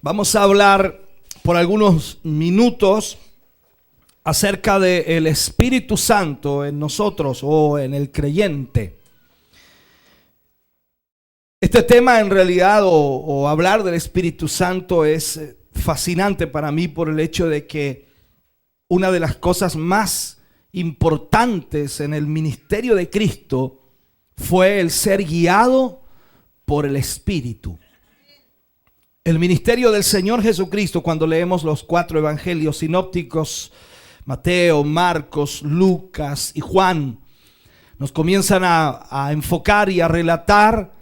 Vamos a hablar por algunos minutos acerca del Espíritu Santo en nosotros o en el creyente. Este tema en realidad o hablar del Espíritu Santo es fascinante para mí por el hecho de que una de las cosas más importantes en el ministerio de Cristo fue el ser guiado por el Espíritu. El ministerio del Señor Jesucristo, cuando leemos los 4 evangelios sinópticos, Mateo, Marcos, Lucas y Juan, nos comienzan a enfocar y a relatar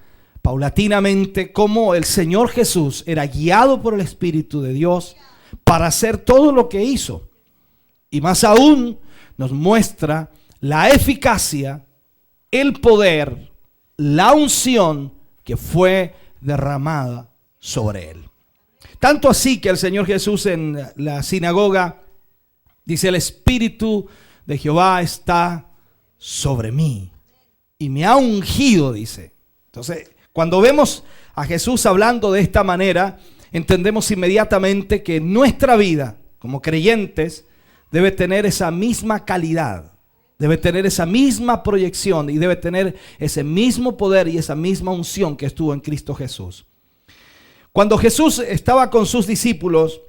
paulatinamente cómo el Señor Jesús era guiado por el Espíritu de Dios para hacer todo lo que hizo. Y más aún nos muestra la eficacia, el poder, la unción que fue derramada sobre él. Tanto así que el Señor Jesús en la sinagoga dice: el Espíritu de Jehová está sobre mí y me ha ungido, dice. Entonces, cuando vemos a Jesús hablando de esta manera, entendemos inmediatamente que nuestra vida como creyentes debe tener esa misma calidad, debe tener esa misma proyección y debe tener ese mismo poder y esa misma unción que estuvo en Cristo Jesús. Cuando Jesús estaba con sus discípulos,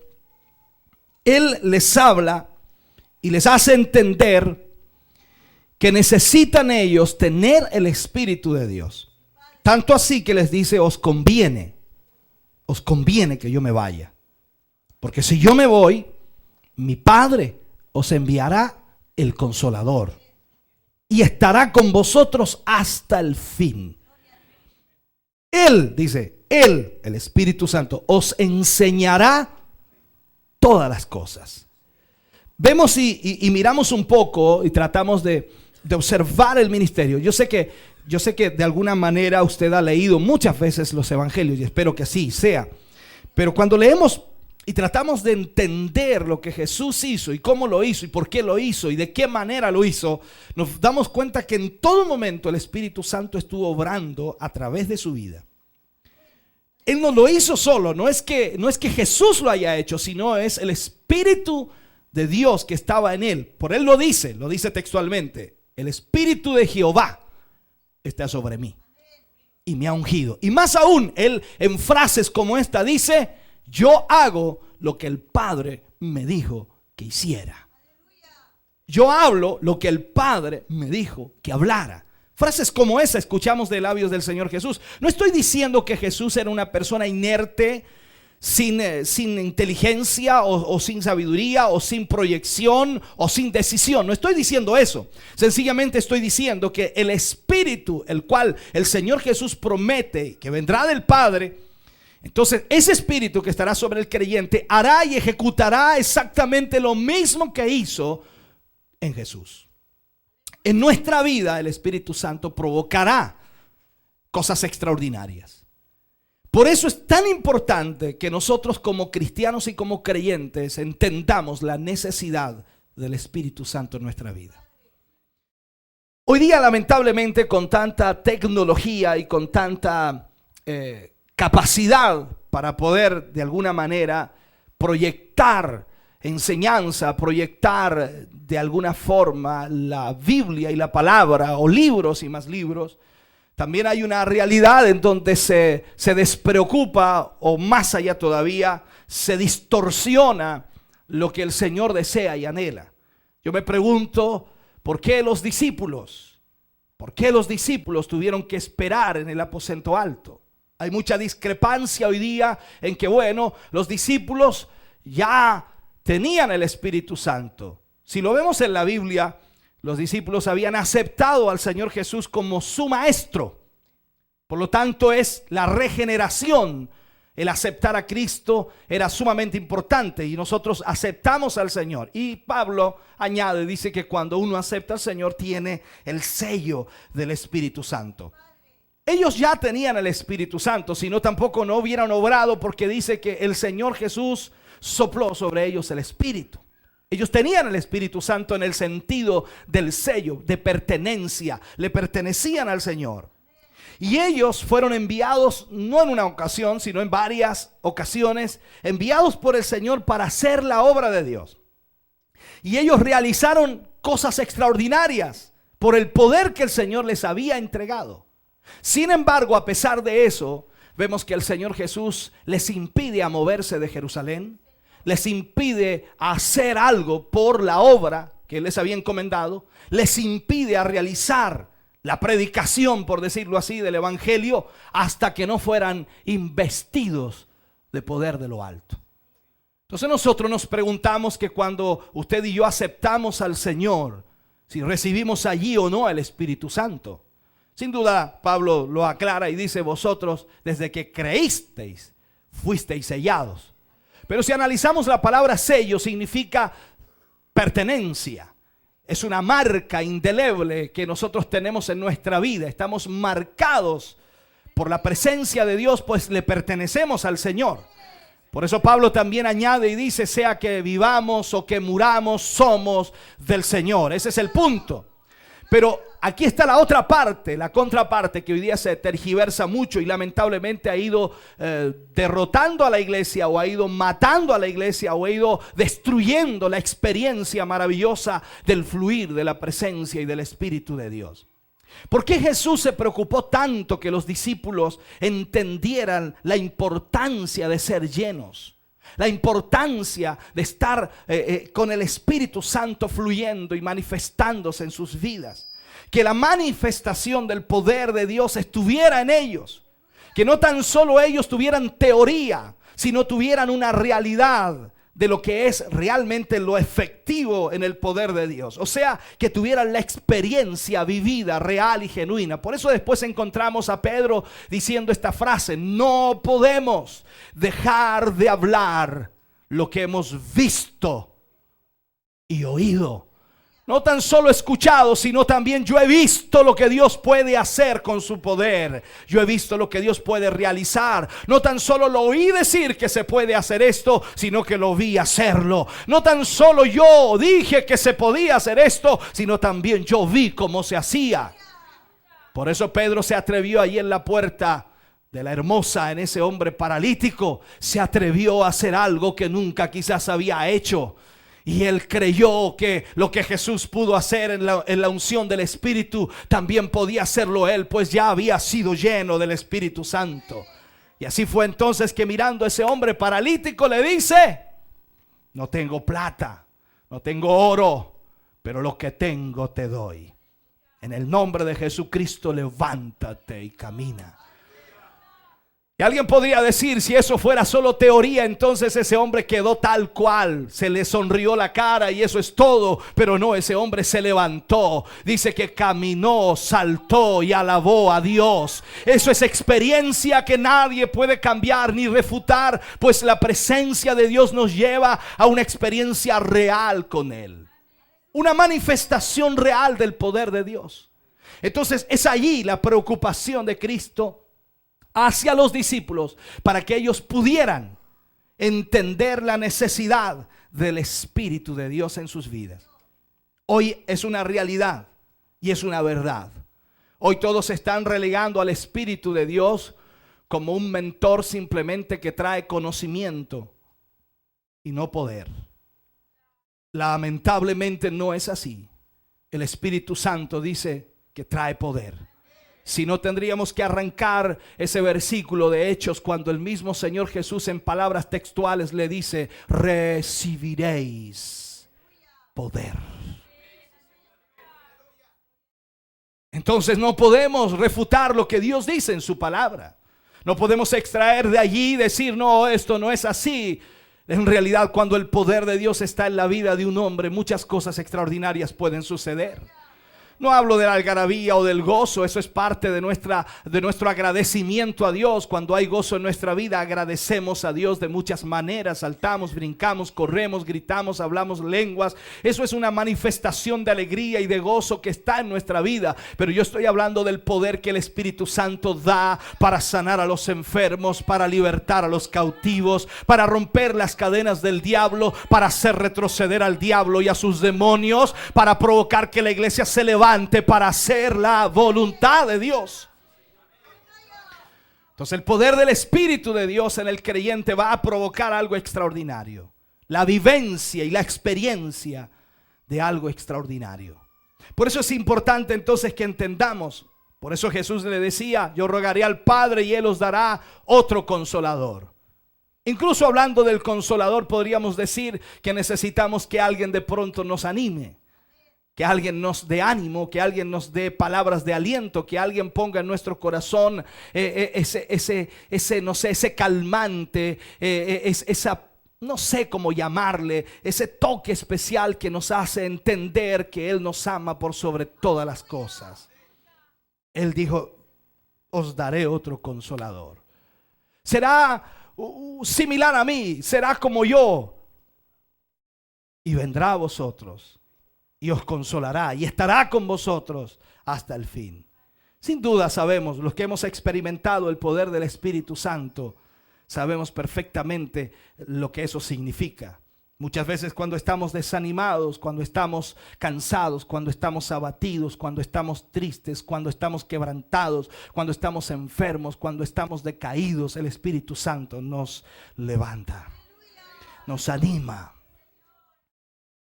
Él les habla y les hace entender que necesitan ellos tener el Espíritu de Dios. Tanto así que les dice: os conviene que yo me vaya. Porque si yo me voy, mi Padre os enviará el Consolador y estará con vosotros hasta el fin. Él, dice, Él, el Espíritu Santo, os enseñará todas las cosas. Vemos y miramos un poco y tratamos de observar el ministerio. Yo sé que de alguna manera usted ha leído muchas veces los evangelios y espero que así sea. Pero cuando leemos y tratamos de entender lo que Jesús hizo y cómo lo hizo y por qué lo hizo y de qué manera lo hizo, nos damos cuenta que en todo momento el Espíritu Santo estuvo obrando a través de su vida. Él no lo hizo solo, no es que Jesús lo haya hecho, sino es el Espíritu de Dios que estaba en él. Por él lo dice textualmente: el Espíritu de Jehová está sobre mí y me ha ungido. Y más aún, él en frases como esta dice: yo hago lo que el Padre me dijo que hiciera. Yo hablo lo que el Padre me dijo que hablara. Frases como esa escuchamos de labios del Señor Jesús. No estoy diciendo que Jesús era una persona inerte, sin inteligencia o sin sabiduría o sin proyección o sin decisión. No estoy diciendo eso. Sencillamente estoy diciendo que el Espíritu, el cual el Señor Jesús promete que vendrá del Padre, entonces ese Espíritu que estará sobre el creyente hará y ejecutará exactamente lo mismo que hizo en Jesús. En nuestra vida el Espíritu Santo provocará cosas extraordinarias. Por eso es tan importante que nosotros como cristianos y como creyentes entendamos la necesidad del Espíritu Santo en nuestra vida. Hoy día, lamentablemente, con tanta tecnología y con tanta capacidad para poder de alguna manera proyectar enseñanza, proyectar de alguna forma la Biblia y la palabra, o libros y más libros, también hay una realidad en donde se despreocupa, o más allá todavía, se distorsiona lo que el Señor desea y anhela. Yo me pregunto, ¿por qué los discípulos tuvieron que esperar en el aposento alto? Hay mucha discrepancia hoy día en que, bueno, los discípulos ya tenían el Espíritu Santo. Si lo vemos en la Biblia, los discípulos habían aceptado al Señor Jesús como su maestro. Por lo tanto, es la regeneración. El aceptar a Cristo era sumamente importante y nosotros aceptamos al Señor. Y Pablo añade, dice que cuando uno acepta al Señor tiene el sello del Espíritu Santo. Ellos ya tenían el Espíritu Santo, si no tampoco no hubieran obrado, porque dice que el Señor Jesús sopló sobre ellos el Espíritu. Ellos tenían el Espíritu Santo en el sentido del sello, de pertenencia, le pertenecían al Señor. Y ellos fueron enviados, no en una ocasión, sino en varias ocasiones, enviados por el Señor para hacer la obra de Dios. Y ellos realizaron cosas extraordinarias por el poder que el Señor les había entregado. Sin embargo, a pesar de eso, vemos que el Señor Jesús les impide a moverse de Jerusalén, les impide hacer algo por la obra que les había encomendado, les impide a realizar la predicación, por decirlo así, del evangelio, hasta que no fueran investidos de poder de lo alto. Entonces nosotros nos preguntamos que cuando usted y yo aceptamos al Señor, si recibimos allí o no el Espíritu Santo. Sin duda Pablo lo aclara y dice: vosotros desde que creísteis fuisteis sellados. Pero si analizamos la palabra sello, significa pertenencia. Es una marca indeleble que nosotros tenemos en nuestra vida. Estamos marcados por la presencia de Dios, pues le pertenecemos al Señor. Por eso Pablo también añade y dice: sea que vivamos o que muramos, somos del Señor. Ese es el punto. Pero aquí está la otra parte, la contraparte, que hoy día se tergiversa mucho y lamentablemente ha ido derrotando a la iglesia, o ha ido matando a la iglesia, o ha ido destruyendo la experiencia maravillosa del fluir de la presencia y del Espíritu de Dios. ¿Por qué Jesús se preocupó tanto que los discípulos entendieran la importancia de ser llenos? La importancia de estar con el Espíritu Santo fluyendo y manifestándose en sus vidas. Que la manifestación del poder de Dios estuviera en ellos. Que no tan solo ellos tuvieran teoría, sino tuvieran una realidad de lo que es realmente lo efectivo en el poder de Dios. O sea, que tuvieran la experiencia vivida, real y genuina. Por eso después encontramos a Pedro diciendo esta frase: no podemos dejar de hablar lo que hemos visto y oído. No tan solo escuchado, sino también yo he visto lo que Dios puede hacer con su poder. Yo he visto lo que Dios puede realizar. No tan solo lo oí decir que se puede hacer esto, sino que lo vi hacerlo. No tan solo yo dije que se podía hacer esto, sino también yo vi cómo se hacía. Por eso Pedro se atrevió ahí en la puerta de la Hermosa, en ese hombre paralítico. Se atrevió a hacer algo que nunca quizás había hecho. Y él creyó que lo que Jesús pudo hacer en la unción del Espíritu, también podía hacerlo él, pues ya había sido lleno del Espíritu Santo. Y así fue entonces que, mirando a ese hombre paralítico, le dice: no tengo plata, no tengo oro, pero lo que tengo te doy. En el nombre de Jesucristo, levántate y camina. Y alguien podría decir: si eso fuera solo teoría, entonces ese hombre quedó tal cual, se le sonrió la cara y eso es todo. Pero no, ese hombre se levantó, dice que caminó, saltó y alabó a Dios. Eso es experiencia que nadie puede cambiar ni refutar, pues la presencia de Dios nos lleva a una experiencia real con Él, una manifestación real del poder de Dios. Entonces es allí la preocupación de Cristo hacia los discípulos, para que ellos pudieran entender la necesidad del Espíritu de Dios en sus vidas. Hoy es una realidad y es una verdad. Hoy todos están relegando al Espíritu de Dios como un mentor simplemente que trae conocimiento y no poder. Lamentablemente no es así. El Espíritu Santo dice que trae poder. Si no, tendríamos que arrancar ese versículo de Hechos, cuando el mismo Señor Jesús en palabras textuales le dice: recibiréis poder. Entonces no podemos refutar lo que Dios dice en su palabra. No podemos extraer de allí y decir: no, esto no es así. En realidad, cuando el poder de Dios está en la vida de un hombre, muchas cosas extraordinarias pueden suceder. No hablo de la algarabía o del gozo, eso es parte de nuestro agradecimiento a Dios. Cuando hay gozo en nuestra vida, agradecemos a Dios de muchas maneras. Saltamos, brincamos, corremos, gritamos, hablamos lenguas. Eso es una manifestación de alegría y de gozo que está en nuestra vida. Pero yo estoy hablando del poder que el Espíritu Santo da para sanar a los enfermos, para libertar a los cautivos, para romper las cadenas del diablo, para hacer retroceder al diablo y a sus demonios, para provocar que la iglesia se levante para hacer la voluntad de Dios. Entonces el poder del Espíritu de Dios en el creyente va a provocar algo extraordinario. La vivencia y la experiencia de algo extraordinario. Por eso es importante entonces que entendamos. Por eso Jesús le decía, yo rogaré al Padre y Él os dará otro consolador. Incluso hablando del consolador podríamos decir que necesitamos que alguien de pronto nos anime. Que alguien nos dé ánimo, que alguien nos dé palabras de aliento, que alguien ponga en nuestro corazón ese calmante, esa, no sé cómo llamarle, ese toque especial que nos hace entender que Él nos ama por sobre todas las cosas. Él dijo, os daré otro consolador. Será similar a mí, será como yo, y vendrá a vosotros. Y os consolará y estará con vosotros hasta el fin. Sin duda sabemos, los que hemos experimentado el poder del Espíritu Santo, sabemos perfectamente lo que eso significa. Muchas veces cuando estamos desanimados, cuando estamos cansados, cuando estamos abatidos, cuando estamos tristes, cuando estamos quebrantados, cuando estamos enfermos, cuando estamos decaídos, el Espíritu Santo nos levanta, nos anima.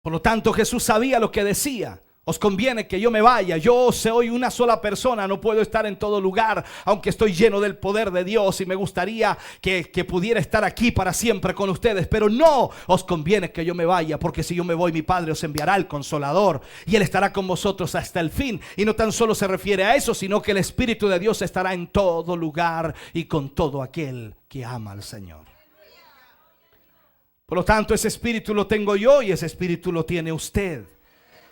Por lo tanto, Jesús sabía lo que decía. Os conviene que yo me vaya. Yo soy una sola persona, no puedo estar en todo lugar, aunque estoy lleno del poder de Dios y me gustaría que pudiera estar aquí para siempre con ustedes. Pero no, os conviene que yo me vaya, porque si yo me voy, mi Padre os enviará el Consolador y Él estará con vosotros hasta el fin. Y no tan solo se refiere a eso, sino que el Espíritu de Dios estará en todo lugar y con todo aquel que ama al Señor. Por lo tanto, ese espíritu lo tengo yo y ese espíritu lo tiene usted.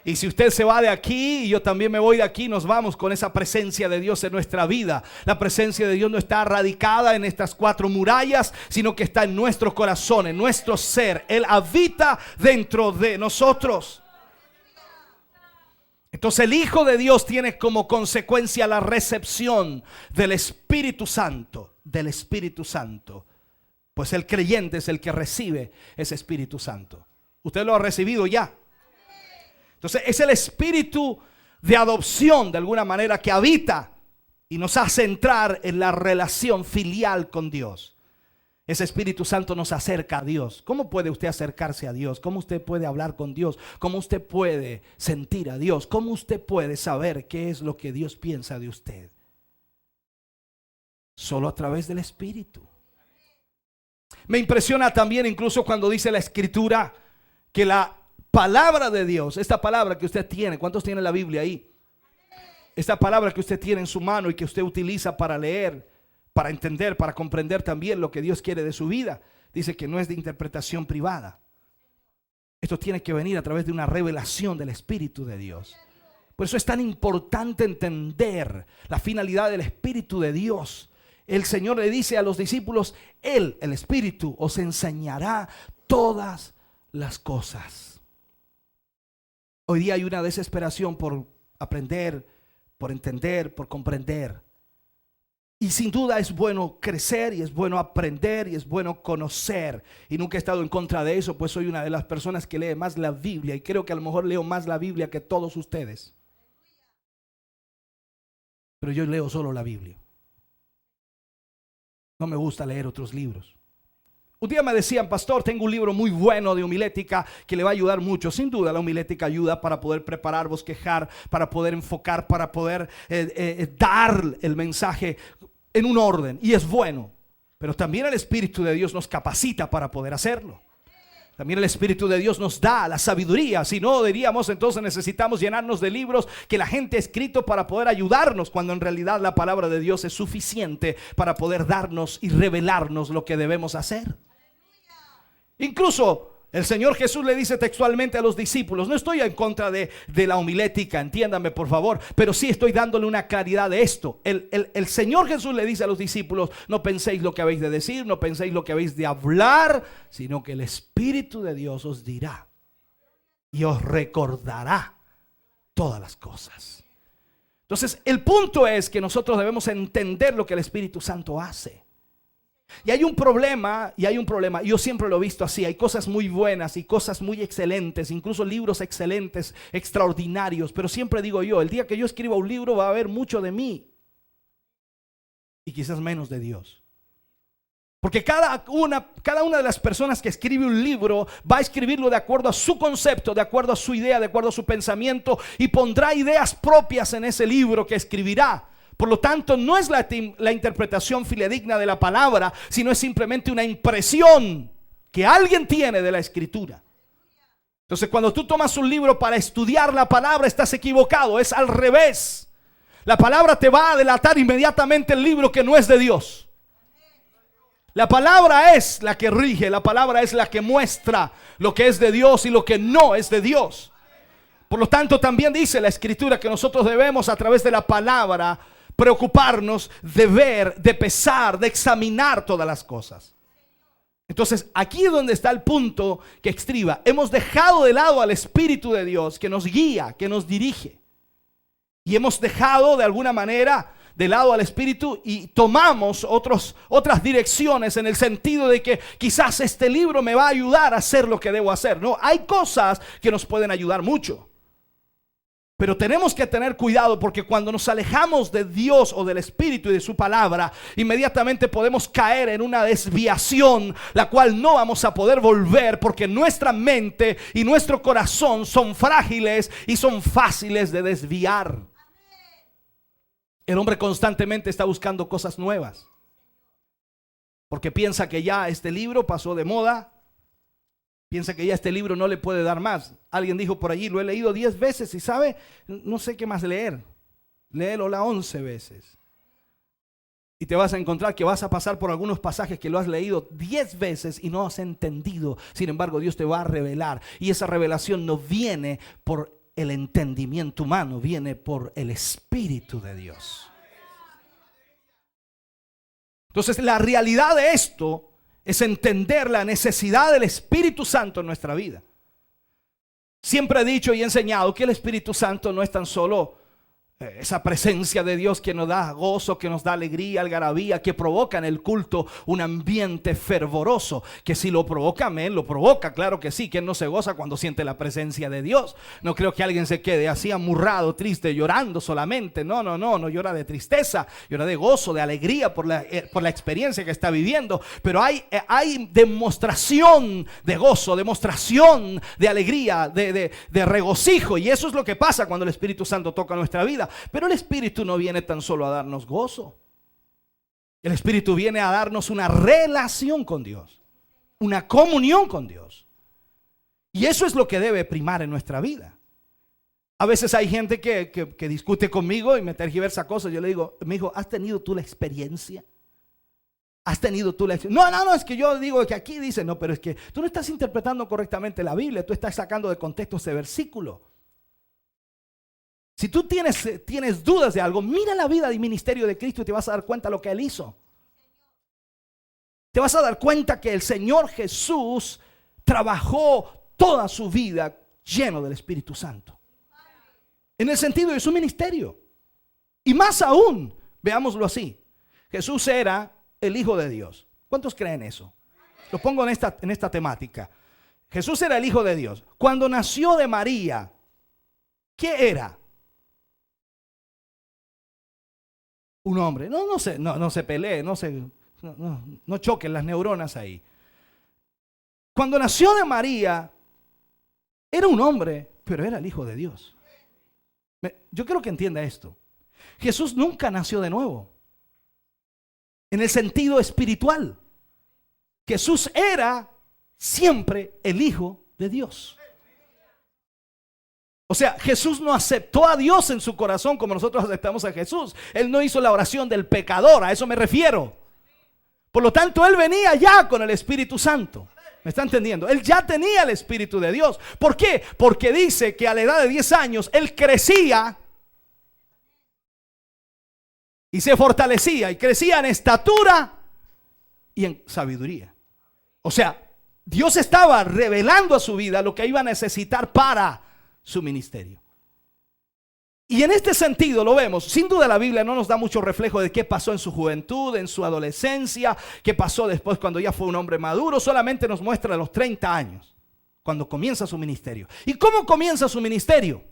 Y si usted se va de aquí y yo también me voy de aquí, nos vamos con esa presencia de Dios en nuestra vida. La presencia de Dios no está radicada en estas 4 murallas, sino que está en nuestro corazón, en nuestro ser. Él habita dentro de nosotros. Entonces el Hijo de Dios tiene como consecuencia la recepción del Espíritu Santo, del Espíritu Santo. Pues el creyente es el que recibe ese Espíritu Santo. Usted lo ha recibido ya. Entonces es el espíritu de adopción, de alguna manera, que habita y nos hace entrar en la relación filial con Dios. Ese Espíritu Santo nos acerca a Dios. ¿Cómo puede usted acercarse a Dios? ¿Cómo usted puede hablar con Dios? ¿Cómo usted puede sentir a Dios? ¿Cómo usted puede saber qué es lo que Dios piensa de usted? Solo a través del Espíritu. Me impresiona también incluso cuando dice la Escritura que la palabra de Dios, esta palabra que usted tiene, ¿cuántos tiene la Biblia ahí? Esta palabra que usted tiene en su mano y que usted utiliza para leer, para entender, para comprender también lo que Dios quiere de su vida, dice que no es de interpretación privada. Esto tiene que venir a través de una revelación del Espíritu de Dios. Por eso es tan importante entender la finalidad del Espíritu de Dios. El Señor le dice a los discípulos, Él, el Espíritu, os enseñará todas las cosas. Hoy día hay una desesperación por aprender, por entender, por comprender. Y sin duda es bueno crecer y es bueno aprender y es bueno conocer. Y nunca he estado en contra de eso, pues soy una de las personas que lee más la Biblia. Y creo que a lo mejor leo más la Biblia que todos ustedes. Pero yo leo solo la Biblia. No me gusta leer otros libros. Un día me decían, pastor, tengo un libro muy bueno de homilética que le va a ayudar mucho. Sin duda la homilética ayuda para poder preparar, bosquejar, para poder enfocar, para poder dar el mensaje en un orden. Y es bueno. Pero también el Espíritu de Dios nos capacita para poder hacerlo. También el Espíritu de Dios nos da la sabiduría. Si no, diríamos, entonces necesitamos llenarnos de libros que la gente ha escrito para poder ayudarnos, cuando en realidad la palabra de Dios es suficiente para poder darnos y revelarnos lo que debemos hacer. Incluso el Señor Jesús le dice textualmente a los discípulos, no estoy en contra de la homilética, entiéndame por favor, pero sí estoy dándole una claridad de esto. El Señor Jesús le dice a los discípulos, no penséis lo que habéis de decir, no penséis lo que habéis de hablar, sino que el Espíritu de Dios os dirá y os recordará todas las cosas. Entonces el punto es que nosotros debemos entender lo que el Espíritu Santo hace. Y hay un problema, yo siempre lo he visto así, hay cosas muy buenas y cosas muy excelentes, incluso libros excelentes, extraordinarios, pero siempre digo yo, el día que yo escriba un libro va a haber mucho de mí. y quizás menos de Dios. Porque cada una de las personas que escribe un libro va a escribirlo de acuerdo a su concepto, de acuerdo a su idea, de acuerdo a su pensamiento, y pondrá ideas propias en ese libro que escribirá. Por lo tanto, no es la interpretación fidedigna de la palabra, sino es simplemente una impresión que alguien tiene de la escritura. Entonces, cuando tú tomas un libro para estudiar la palabra, estás equivocado, es al revés. La palabra te va a delatar inmediatamente el libro que no es de Dios. La palabra es la que rige, la palabra es la que muestra lo que es de Dios y lo que no es de Dios. Por lo tanto, también dice la Escritura que nosotros debemos, a través de la palabra, preocuparnos de ver, de pesar, de examinar todas las cosas. Entonces, aquí es donde está el punto que estriba. Hemos dejado de lado al Espíritu de Dios que nos guía, que nos dirige. Y hemos dejado de alguna manera de lado al Espíritu y tomamos otras direcciones, en el sentido de que quizás este libro me va a ayudar a hacer lo que debo hacer. No, hay cosas que nos pueden ayudar mucho, pero tenemos que tener cuidado, porque cuando nos alejamos de Dios o del Espíritu y de su palabra, inmediatamente podemos caer en una desviación, la cual no vamos a poder volver, porque nuestra mente y nuestro corazón son frágiles y son fáciles de desviar. El hombre constantemente está buscando cosas nuevas, porque piensa que ya este libro pasó de moda, piensa que ya este libro no le puede dar más. Alguien dijo por allí: lo he leído 10 veces y sabe, no sé qué más leer. Léelo las 11 veces. Y te vas a encontrar que vas a pasar por algunos pasajes que lo has leído 10 veces y no has entendido. Sin embargo, Dios te va a revelar, y esa revelación no viene por el entendimiento humano, viene por el Espíritu de Dios. Entonces, la realidad de esto es entender la necesidad del Espíritu Santo en nuestra vida. Siempre he dicho y he enseñado que el Espíritu Santo no es tan solo esa presencia de Dios que nos da gozo, que nos da alegría, algarabía, que provoca en el culto un ambiente fervoroso. Que si lo provoca, amén, lo provoca, claro que sí. ¿Quién no se goza cuando siente la presencia de Dios? No creo que alguien se quede así amurrado, triste, llorando solamente. No llora de tristeza, llora de gozo, de alegría por la experiencia que está viviendo. Pero hay demostración de gozo, demostración de alegría, de regocijo. Y eso es lo que pasa cuando el Espíritu Santo toca nuestra vida. Pero el Espíritu no viene tan solo a darnos gozo. El Espíritu viene a darnos una relación con Dios, una comunión con Dios. Y eso es lo que debe primar en nuestra vida. A veces hay gente que discute conmigo y me tergiversa cosas. Yo le digo: mi hijo, ¿has tenido tú la experiencia? ¿Has tenido tú la experiencia? No, es que yo digo que aquí dice. No, pero es que tú no estás interpretando correctamente la Biblia. Tú estás sacando de contexto ese versículo. Si tú tienes dudas de algo, mira la vida y ministerio de Cristo y te vas a dar cuenta de lo que Él hizo. Te vas a dar cuenta que el Señor Jesús trabajó toda su vida lleno del Espíritu Santo, en el sentido de su ministerio. Y más aún, veámoslo así: Jesús era el Hijo de Dios. ¿Cuántos creen eso? Lo pongo en esta temática. Jesús era el Hijo de Dios. Cuando nació de María, ¿qué era? Un hombre. No se pelee, no choquen las neuronas ahí. Cuando nació de María, era un hombre, pero era el Hijo de Dios. Yo quiero que entienda esto. Jesús nunca nació de nuevo, en el sentido espiritual. Jesús era siempre el Hijo de Dios. O sea, Jesús no aceptó a Dios en su corazón como nosotros aceptamos a Jesús. Él no hizo la oración del pecador, a eso me refiero. Por lo tanto, Él venía ya con el Espíritu Santo. ¿Me está entendiendo? Él ya tenía el Espíritu de Dios. ¿Por qué? Porque dice que a la edad de 10 años Él crecía y se fortalecía, y crecía en estatura y en sabiduría. O sea, Dios estaba revelando a su vida lo que iba a necesitar para su ministerio. Y en este sentido lo vemos. Sin duda la Biblia no nos da mucho reflejo de qué pasó en su juventud, en su adolescencia, qué pasó después cuando ya fue un hombre maduro. Solamente nos muestra los 30 años, cuando comienza su ministerio. ¿Y cómo comienza su ministerio?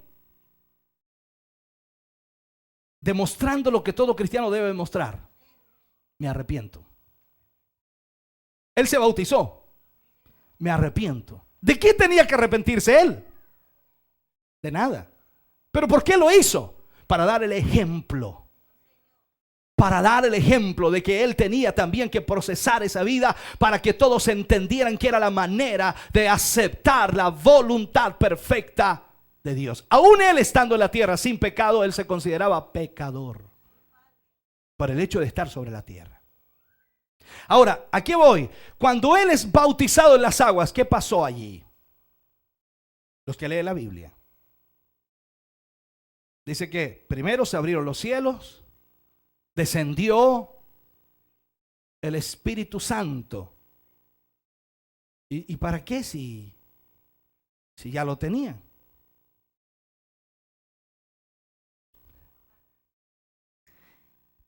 Demostrando lo que todo cristiano debe demostrar: Me arrepiento. Él se bautizó. Me arrepiento. ¿De qué tenía que arrepentirse él? De nada. ¿Pero por qué lo hizo? Para dar el ejemplo. Para dar el ejemplo de que él tenía también que procesar esa vida para que todos entendieran que era la manera de aceptar la voluntad perfecta de Dios. Aún él estando en la tierra sin pecado, él se consideraba pecador por el hecho de estar sobre la tierra. Ahora, ¿a qué voy? Cuando él es bautizado en las aguas, ¿qué pasó allí? Los que leen la Biblia. Dice que primero se abrieron los cielos, descendió el Espíritu Santo. ¿Y para qué si ya lo tenía?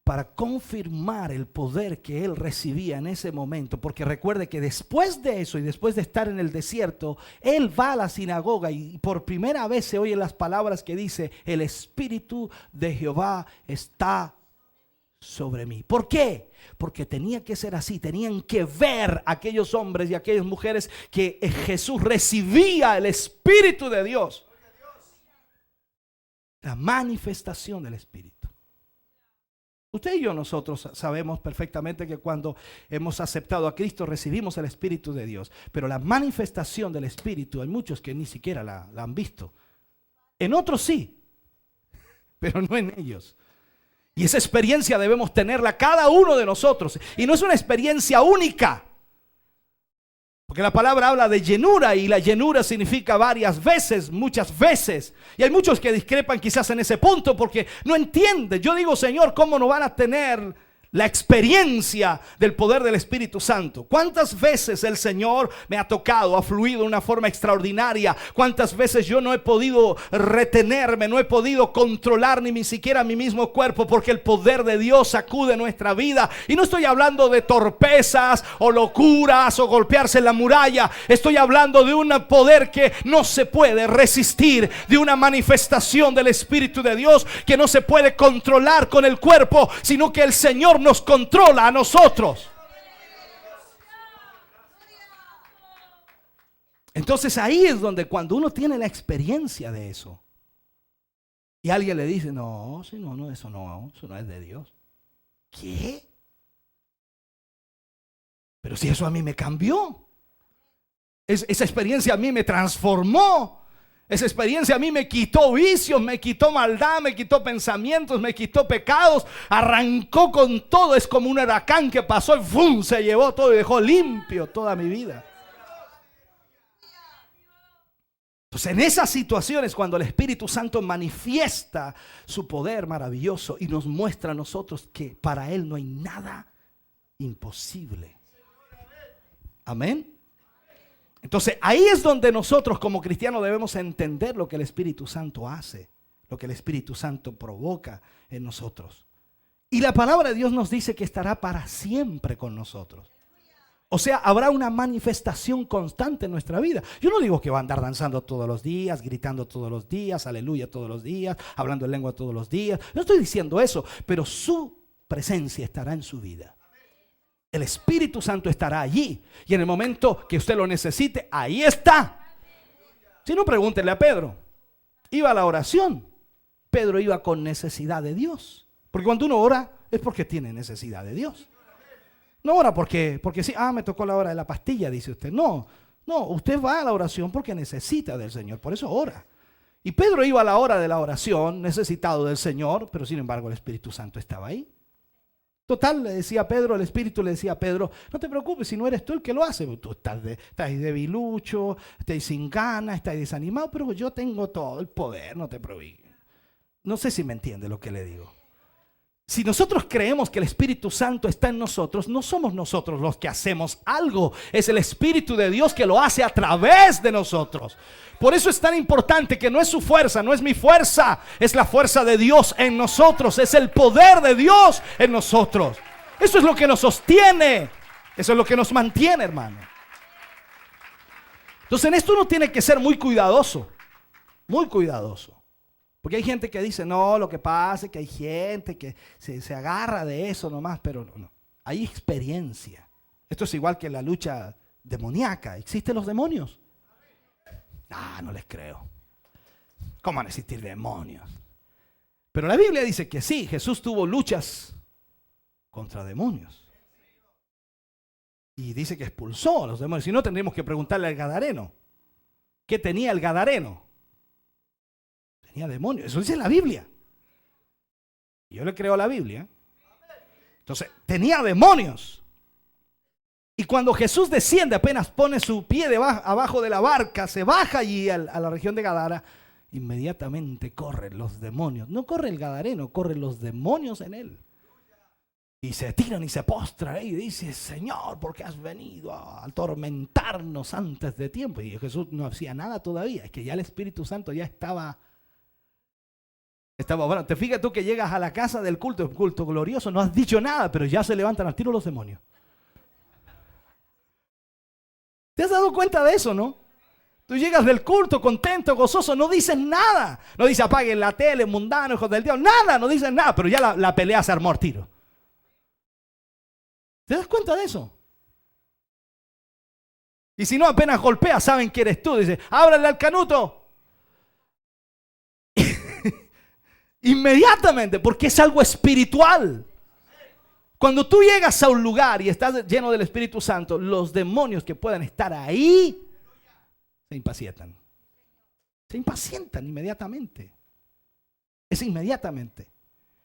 Para confirmar el poder que él recibía en ese momento, porque recuerde que después de eso y después de estar en el desierto, él va a la sinagoga y por primera vez se oyen las palabras que dice: el Espíritu de Jehová está sobre mí. ¿Por qué? Porque tenía que ser así, tenían que ver aquellos hombres y aquellas mujeres que Jesús recibía el Espíritu de Dios, la manifestación del Espíritu. Usted y yo, nosotros sabemos perfectamente que cuando hemos aceptado a Cristo recibimos el Espíritu de Dios. Pero la manifestación del Espíritu hay muchos que ni siquiera la han visto. En otros sí, pero no en ellos. Y esa experiencia debemos tenerla cada uno de nosotros. Y no es una experiencia única. Porque la palabra habla de llenura y la llenura significa varias veces, muchas veces. Y hay muchos que discrepan quizás en ese punto porque no entienden. Yo digo, Señor, ¿cómo no van a tener la experiencia del poder del Espíritu Santo? ¿Cuántas veces el Señor me ha tocado, ha fluido de una forma extraordinaria? ¿Cuántas veces yo no he podido retenerme, no he podido controlar ni siquiera mi mismo cuerpo? Porque el poder de Dios sacude nuestra vida. Y no estoy hablando de torpezas o locuras o golpearse en la muralla. Estoy hablando de un poder que no se puede resistir, de una manifestación del Espíritu de Dios que no se puede controlar con el cuerpo, sino que el Señor nos controla a nosotros. Entonces ahí es donde cuando uno tiene la experiencia de eso y alguien le dice: no, eso no es de Dios. ¿Qué? Pero si eso a mí me cambió, esa experiencia a mí me transformó. Esa experiencia a mí me quitó vicios, me quitó maldad, me quitó pensamientos, me quitó pecados, arrancó con todo. Es como un huracán que pasó y ¡fum!, se llevó todo y dejó limpio toda mi vida. Entonces en esas situaciones cuando el Espíritu Santo manifiesta su poder maravilloso y nos muestra a nosotros que para Él no hay nada imposible. Amén. Entonces ahí es donde nosotros como cristianos debemos entender lo que el Espíritu Santo hace, lo que el Espíritu Santo provoca en nosotros. Y la palabra de Dios nos dice que estará para siempre con nosotros. O sea, habrá una manifestación constante en nuestra vida. Yo no digo que va a andar danzando todos los días, gritando todos los días, aleluya todos los días, hablando en lengua todos los días. No estoy diciendo eso, pero su presencia estará en su vida. El Espíritu Santo estará allí. Y en el momento que usted lo necesite, ahí está. Si no, pregúntele a Pedro. Iba a la oración. Pedro iba con necesidad de Dios. Porque cuando uno ora es porque tiene necesidad de Dios. No ora porque sí, me tocó la hora de la pastilla, dice usted. No, usted va a la oración porque necesita del Señor. Por eso ora. Y Pedro iba a la hora de la oración, necesitado del Señor, pero sin embargo el Espíritu Santo estaba ahí. Total, le decía Pedro, el Espíritu le decía a Pedro: no te preocupes, si no eres tú el que lo hace. Tú estás debilucho, estás sin ganas, estás desanimado, pero yo tengo todo el poder, no te preocupes. No sé si me entiende lo que le digo. Si nosotros creemos que el Espíritu Santo está en nosotros, no somos nosotros los que hacemos algo. Es el Espíritu de Dios que lo hace a través de nosotros. Por eso es tan importante que no es su fuerza, no es mi fuerza. Es la fuerza de Dios en nosotros. Es el poder de Dios en nosotros. Eso es lo que nos sostiene. Eso es lo que nos mantiene, hermano. Entonces en esto uno tiene que ser muy cuidadoso. Muy cuidadoso. Porque hay gente que dice: no, lo que pasa es que hay gente que se agarra de eso nomás, pero no. Hay experiencia. Esto es igual que la lucha demoníaca. ¿Existen los demonios? Ah, no les creo. ¿Cómo van a existir demonios? Pero la Biblia dice que sí, Jesús tuvo luchas contra demonios. Y dice que expulsó a los demonios. Si no, tendríamos que preguntarle al gadareno. ¿Qué tenía el gadareno? Tenía demonios. Eso dice la Biblia. Yo le creo a la Biblia. Entonces, tenía demonios. Y cuando Jesús desciende, apenas pone su pie abajo de la barca, se baja allí a la región de Gadara, inmediatamente corren los demonios. No corre el gadareno, corren los demonios en él. Y se tiran y se postran y dice: Señor, ¿por qué has venido a atormentarnos antes de tiempo? Y Jesús no hacía nada todavía. Es que ya el Espíritu Santo ya estaba bueno. Te fijas tú que llegas a la casa del culto, un culto glorioso, no has dicho nada, pero ya se levantan al tiro los demonios. ¿Te has dado cuenta de eso, no? Tú llegas del culto contento, gozoso, no dices nada. No dices apaguen la tele, mundano, hijos del diablo. Nada, no dices nada, pero ya la pelea se armó al tiro. ¿Te das cuenta de eso? Y si no, apenas golpeas, saben que eres tú. Dice, ábrale al canuto. Inmediatamente, porque es algo espiritual. Cuando tú llegas a un lugar y estás lleno del Espíritu Santo, los demonios que puedan estar ahí se impacientan. Se impacientan inmediatamente. Es inmediatamente.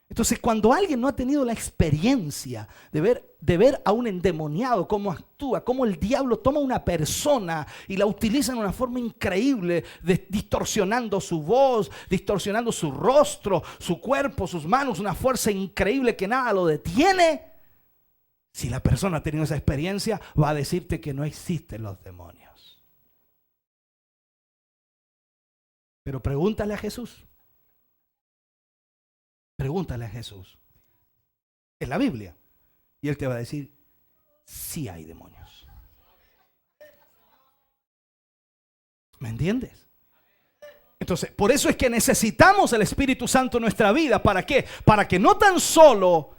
Entonces, cuando alguien no ha tenido la experiencia de ver a un endemoniado, cómo actúa, cómo el diablo toma una persona y la utiliza en una forma increíble, distorsionando su voz, distorsionando su rostro, su cuerpo, sus manos, una fuerza increíble que nada lo detiene. Si la persona ha tenido esa experiencia, va a decirte que no existen los demonios. Pero pregúntale a Jesús. Pregúntale a Jesús. En la Biblia. Y él te va a decir, sí hay demonios. ¿Me entiendes? Entonces, por eso es que necesitamos el Espíritu Santo en nuestra vida. ¿Para qué? Para que no tan solo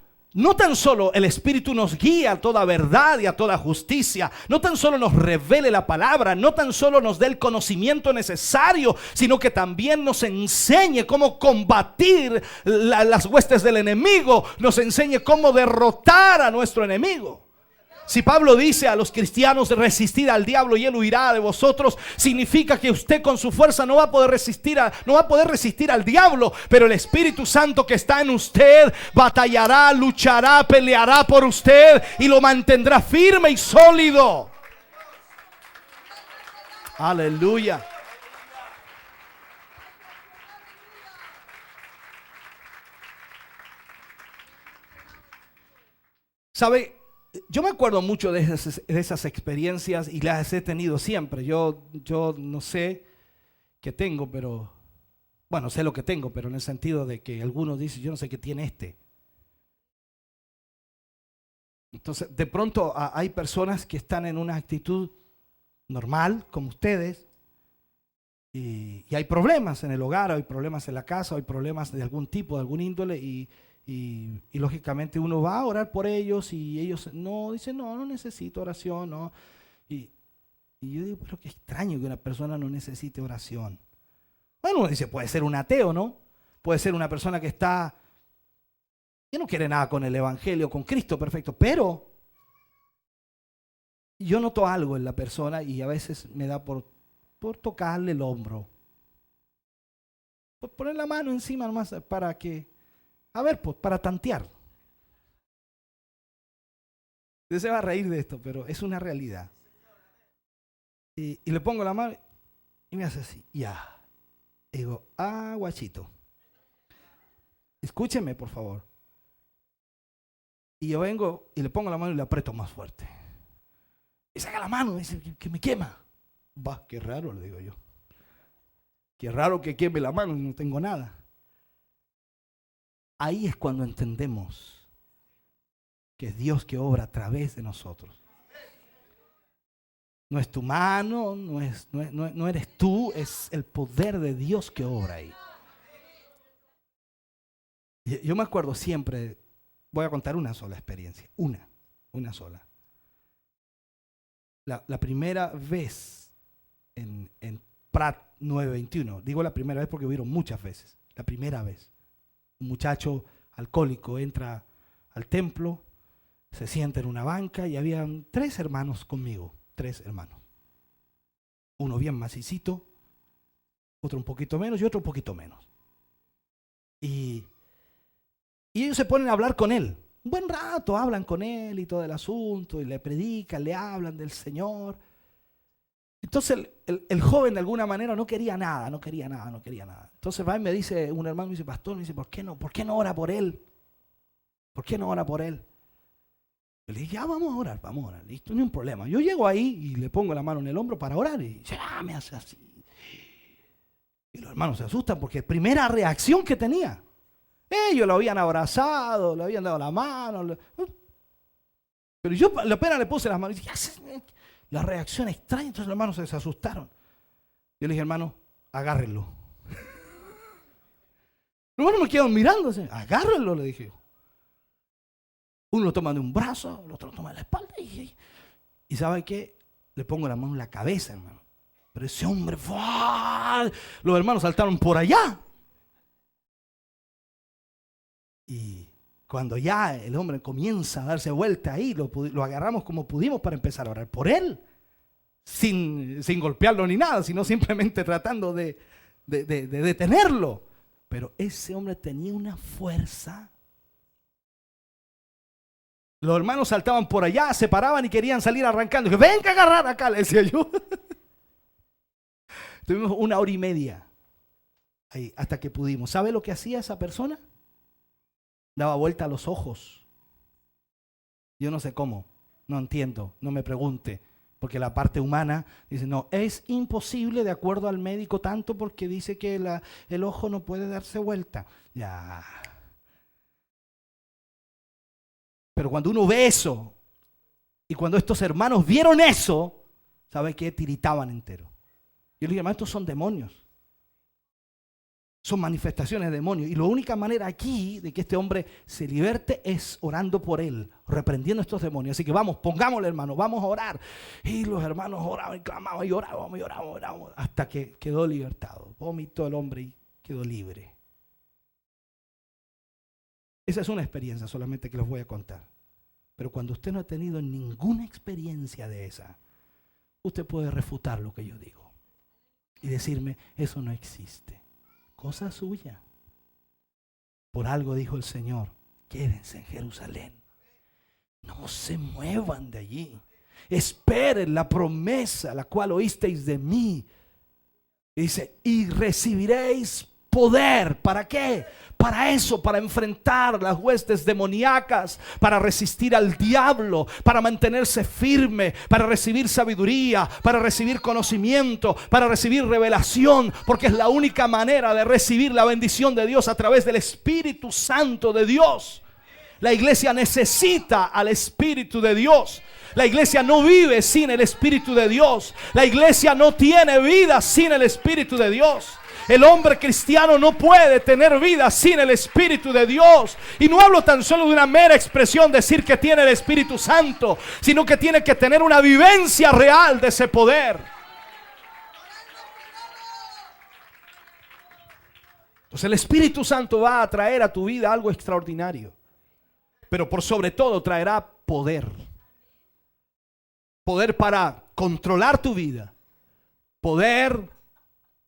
el Espíritu nos guía a toda verdad y a toda justicia, no tan solo nos revele la palabra, no tan solo nos dé el conocimiento necesario, sino que también nos enseñe cómo combatir las huestes del enemigo, nos enseñe cómo derrotar a nuestro enemigo. Si Pablo dice a los cristianos resistid al diablo y él huirá de vosotros, significa que usted con su fuerza no va a poder resistir al diablo, pero el Espíritu Santo que está en usted batallará, luchará, peleará por usted y lo mantendrá firme y sólido. Aleluya. ¿Sabe? Yo me acuerdo mucho de esas experiencias y las he tenido siempre. Yo no sé qué tengo, pero bueno, sé lo que tengo, pero en el sentido de que algunos dicen, yo no sé qué tiene este. Entonces, de pronto hay personas que están en una actitud normal, como ustedes, y hay problemas en el hogar, hay problemas en la casa, hay problemas de algún tipo, de algún índole, y lógicamente uno va a orar por ellos y ellos dicen, no necesito oración, no. Y yo digo, pero qué extraño que una persona no necesite oración. Bueno, uno dice, puede ser un ateo, ¿no? Puede ser una persona que no quiere nada con el Evangelio, con Cristo, perfecto, pero yo noto algo en la persona y a veces me da por tocarle el hombro, por poner la mano encima nomás para que, a ver, pues, para tantear. Usted se va a reír de esto, pero es una realidad. Y le pongo la mano y me hace así, ya. Y digo, guachito, escúcheme, por favor. Y yo vengo y le pongo la mano y le aprieto más fuerte. Y saca la mano y dice, que me quema. Va, qué raro, le digo yo. Qué raro que queme la mano y no tengo nada. Ahí es cuando entendemos que es Dios que obra a través de nosotros. No es tu mano, no eres tú, es el poder de Dios que obra ahí. Yo me acuerdo siempre, voy a contar una sola experiencia, una. una sola. La primera vez en Prat 921, digo la primera vez porque hubieron muchas veces. La primera vez, un muchacho alcohólico entra al templo, se sienta en una banca y habían 3 hermanos conmigo, 3 hermanos. Uno bien macicito, otro un poquito menos y otro un poquito menos. Y ellos se ponen a hablar con él. Un buen rato hablan con él y todo el asunto, y le predican, le hablan del Señor. Entonces el joven de alguna manera no quería nada. Entonces va y me dice, un hermano me dice, pastor, me dice, ¿por qué no ora por él? ¿Por qué no ora por él? Yo le dije, ya vamos a orar, listo, ni un problema. Yo llego ahí y le pongo la mano en el hombro para orar y ya me hace así. Y los hermanos se asustan porque primera reacción que tenía. Ellos lo habían abrazado, le habían dado la mano. Pero yo apenas le puse las manos y dije, la reacción extraña, entonces los hermanos se asustaron. Yo le dije, hermano, agárrenlo. Los hermanos me quedaron mirándose, agárrenlo, le dije. Uno lo toma de un brazo, el otro lo toma de la espalda. Y ¿sabe qué? Le pongo la mano en la cabeza, hermano. Pero ese hombre, ¡fua! Los hermanos saltaron por allá. Y cuando ya el hombre comienza a darse vuelta ahí, lo agarramos como pudimos para empezar a orar por él. Sin golpearlo ni nada, sino simplemente tratando de detenerlo. Pero ese hombre tenía una fuerza. Los hermanos saltaban por allá, se paraban y querían salir arrancando. Dije, venga a agarrar acá, le decía yo. Tuvimos 1 hora y media ahí hasta que pudimos. ¿Sabe lo que hacía esa persona? Daba vuelta a los ojos. Yo no sé cómo, no entiendo, no me pregunte. Porque la parte humana dice, no, es imposible de acuerdo al médico tanto porque dice que el ojo no puede darse vuelta. Ya. Pero cuando uno ve eso, y cuando estos hermanos vieron eso, ¿sabe qué? Tiritaban entero. Yo le dije, hermano, estos son demonios. Son manifestaciones de demonios. Y la única manera aquí de que este hombre se liberte es orando por él, reprendiendo estos demonios. Así que vamos, pongámosle, hermano, vamos a orar. Y los hermanos oraban y clamaban y orábamos, hasta que quedó libertado. Vomitó el hombre y quedó libre. Esa es una experiencia solamente que les voy a contar. Pero cuando usted no ha tenido ninguna experiencia de esa, usted puede refutar lo que yo digo y decirme, eso no existe. Cosa suya. Por algo dijo el Señor, quédense en Jerusalén. No se muevan de allí. Esperen la promesa, la cual oísteis de mí. Y dice, y recibiréis poder. ¿Para qué? Para eso, para enfrentar las huestes demoníacas, para resistir al diablo, para mantenerse firme, para recibir sabiduría, para recibir conocimiento, para recibir revelación, porque es la única manera de recibir la bendición de Dios a través del Espíritu Santo de Dios. La iglesia necesita al Espíritu de Dios. La iglesia no vive sin el Espíritu de Dios. La iglesia no tiene vida sin el Espíritu de Dios. El hombre cristiano no puede tener vida sin el Espíritu de Dios. Y no hablo tan solo de una mera expresión, decir que tiene el Espíritu Santo, sino que tiene que tener una vivencia real de ese poder. Entonces el Espíritu Santo va a traer a tu vida algo extraordinario. Pero por sobre todo traerá poder. Poder para controlar tu vida. Poder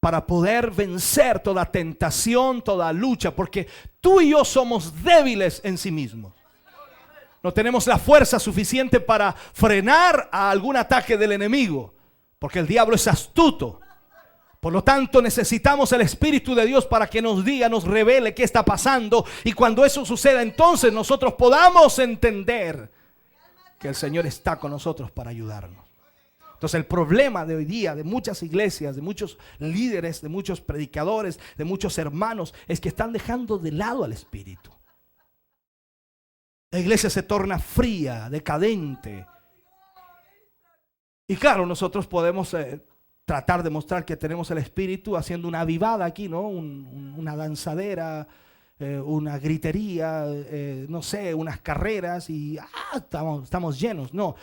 para poder vencer toda tentación, toda lucha, porque tú y yo somos débiles en sí mismos. No tenemos la fuerza suficiente para frenar a algún ataque del enemigo, porque el diablo es astuto. Por lo tanto, necesitamos el Espíritu de Dios para que nos diga, nos revele qué está pasando, y cuando eso suceda, entonces nosotros podamos entender que el Señor está con nosotros para ayudarnos. Entonces el problema de hoy día de muchas iglesias, de muchos líderes, de muchos predicadores, de muchos hermanos, es que están dejando de lado al Espíritu. La iglesia se torna fría, decadente. Y claro, nosotros podemos tratar de mostrar que tenemos el Espíritu haciendo una avivada aquí, ¿no? Una danzadera, una gritería, no sé, unas carreras y estamos llenos. No,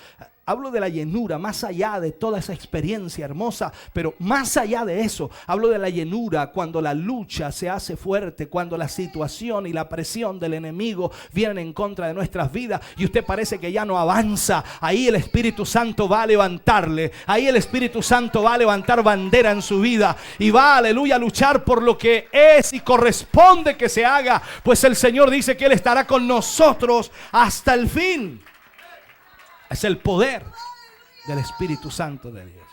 hablo de la llenura, más allá de toda esa experiencia hermosa, pero más allá de eso, hablo de la llenura cuando la lucha se hace fuerte, cuando la situación y la presión del enemigo vienen en contra de nuestras vidas y usted parece que ya no avanza. Ahí el Espíritu Santo va a levantarle, ahí el Espíritu Santo va a levantar bandera en su vida y va, aleluya, a luchar por lo que es y corresponde que se haga, pues el Señor dice que Él estará con nosotros hasta el fin. Es el poder del Espíritu Santo de Dios.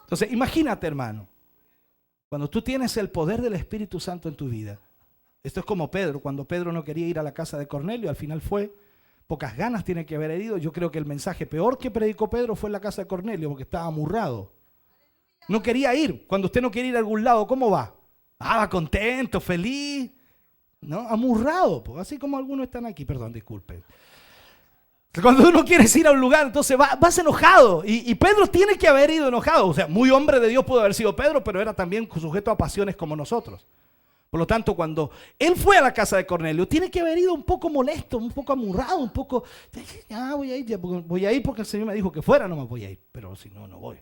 Entonces, imagínate, hermano, cuando tú tienes el poder del Espíritu Santo en tu vida. Esto es como Pedro, cuando Pedro no quería ir a la casa de Cornelio, al final fue, pocas ganas tiene que haber ido. Yo creo que el mensaje peor que predicó Pedro fue en la casa de Cornelio, porque estaba amurrado. No quería ir. Cuando usted no quiere ir a algún lado, ¿cómo va? Va contento, feliz, ¿no? Amurrado, pues, así como algunos están aquí, perdón, disculpen. Cuando uno quiere ir a un lugar, entonces vas enojado. Y Pedro tiene que haber ido enojado. O sea, muy hombre de Dios pudo haber sido Pedro, pero era también sujeto a pasiones como nosotros. Por lo tanto, cuando él fue a la casa de Cornelio, tiene que haber ido un poco molesto, un poco amurrado, un poco, voy a ir porque el Señor me dijo que fuera, no me voy a ir, pero si no, no voy.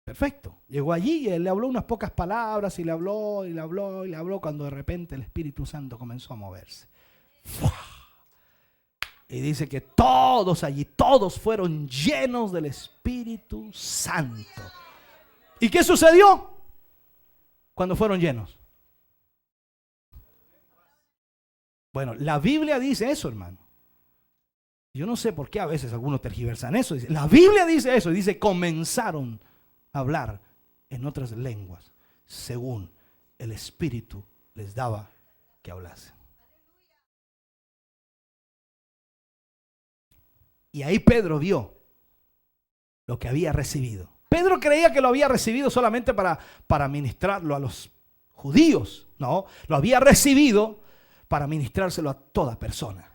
Perfecto. Llegó allí y él le habló unas pocas palabras y le habló, y le habló, y le habló, cuando de repente el Espíritu Santo comenzó a moverse. ¡Fua! Y dice que todos allí, todos fueron llenos del Espíritu Santo. ¿Y qué sucedió cuando fueron llenos? Bueno, la Biblia dice eso, hermano. Yo no sé por qué a veces algunos tergiversan eso. La Biblia dice eso, dice comenzaron a hablar en otras lenguas, según el Espíritu les daba que hablasen. Y ahí Pedro vio lo que había recibido. Pedro creía que lo había recibido solamente para ministrarlo a los judíos. No, lo había recibido para ministrárselo a toda persona.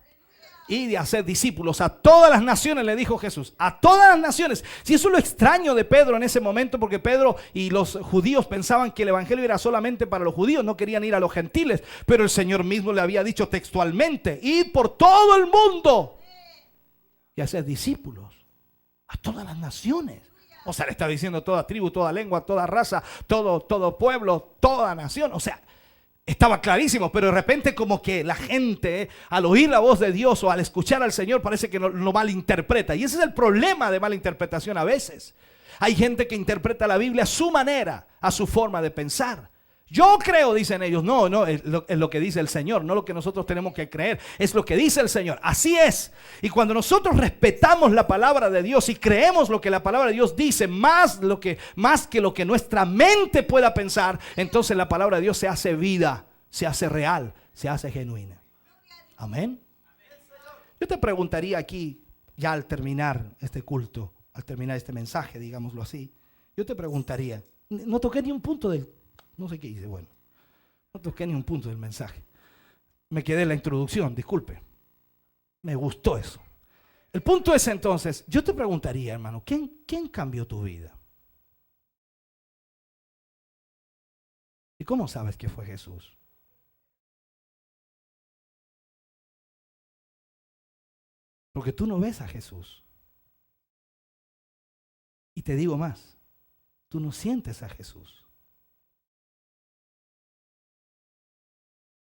Y de hacer discípulos a todas las naciones, le dijo Jesús. A todas las naciones. Si eso es lo extraño de Pedro en ese momento, porque Pedro y los judíos pensaban que el evangelio era solamente para los judíos, no querían ir a los gentiles. Pero el Señor mismo le había dicho textualmente: id por todo el mundo y hacer discípulos a todas las naciones. O sea, le está diciendo toda tribu, toda lengua, toda raza, todo pueblo, toda nación. O sea, estaba clarísimo, pero de repente como que la gente al oír la voz de Dios o al escuchar al Señor parece que lo malinterpreta. Y ese es el problema de malinterpretación a veces. Hay gente que interpreta la Biblia a su manera, a su forma de pensar. Yo creo, dicen ellos. No, es lo que dice el Señor, no lo que nosotros tenemos que creer, es lo que dice el Señor. Así es. Y cuando nosotros respetamos la palabra de Dios y creemos lo que la palabra de Dios dice, más que lo que nuestra mente pueda pensar, entonces la palabra de Dios se hace vida, se hace real, se hace genuina. Amén. Yo te preguntaría aquí, ya al terminar este culto, al terminar este mensaje, digámoslo así, yo te preguntaría, no toqué ni un punto del... No sé qué hice, bueno, no toqué ni un punto del mensaje. Me quedé en la introducción, disculpe. Me gustó eso. El punto es entonces, yo te preguntaría, hermano, ¿quién cambió tu vida? ¿Y cómo sabes que fue Jesús? Porque tú no ves a Jesús. Y te digo más, tú no sientes a Jesús.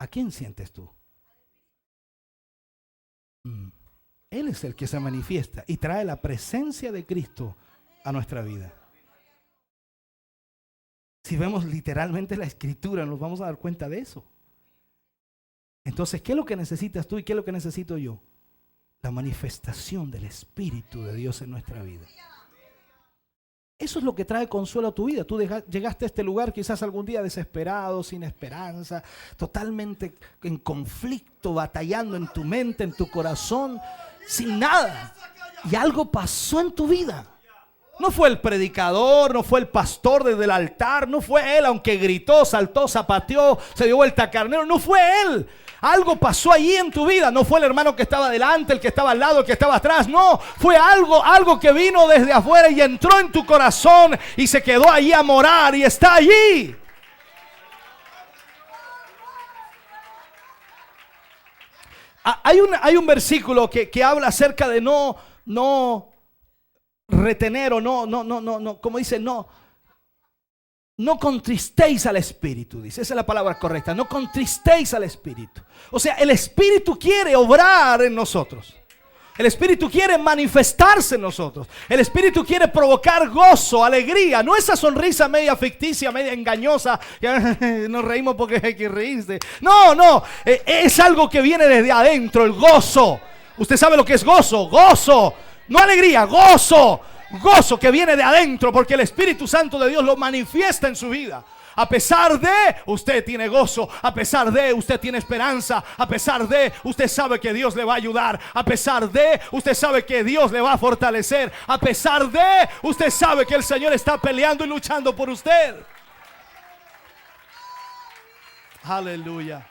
¿A quién sientes tú? Él es el que se manifiesta y trae la presencia de Cristo a nuestra vida. Si vemos literalmente la Escritura, nos vamos a dar cuenta de eso. Entonces, ¿qué es lo que necesitas tú y qué es lo que necesito yo? La manifestación del Espíritu de Dios en nuestra vida. Eso es lo que trae consuelo a tu vida. Tú llegaste a este lugar quizás algún día desesperado, sin esperanza, totalmente en conflicto, batallando en tu mente, en tu corazón, sin nada. Y algo pasó en tu vida. No fue el predicador, no fue el pastor desde el altar, no fue él, aunque gritó, saltó, zapateó, se dio vuelta a carnero, no fue él. Algo pasó allí en tu vida. No fue el hermano que estaba delante, el que estaba al lado, el que estaba atrás. No, fue algo que vino desde afuera y entró en tu corazón y se quedó allí a morar y está allí. Hay un versículo que habla acerca de no retener o no, como dice, no contristéis al Espíritu, dice, esa es la palabra correcta, no contristéis al Espíritu. O sea, el Espíritu quiere obrar en nosotros. El Espíritu quiere manifestarse en nosotros. El Espíritu quiere provocar gozo, alegría. No esa sonrisa media ficticia, media engañosa. Nos reímos porque hay que reírse. No. Es algo que viene desde adentro, el gozo. Usted sabe lo que es gozo. Gozo. No alegría, gozo. Gozo que viene de adentro porque el Espíritu Santo de Dios lo manifiesta en su vida. A pesar de, usted tiene gozo. A pesar de, usted tiene esperanza. A pesar de, usted sabe que Dios le va a ayudar. A pesar de, usted sabe que Dios le va a fortalecer. A pesar de, usted sabe que el Señor está peleando y luchando por usted. Aleluya.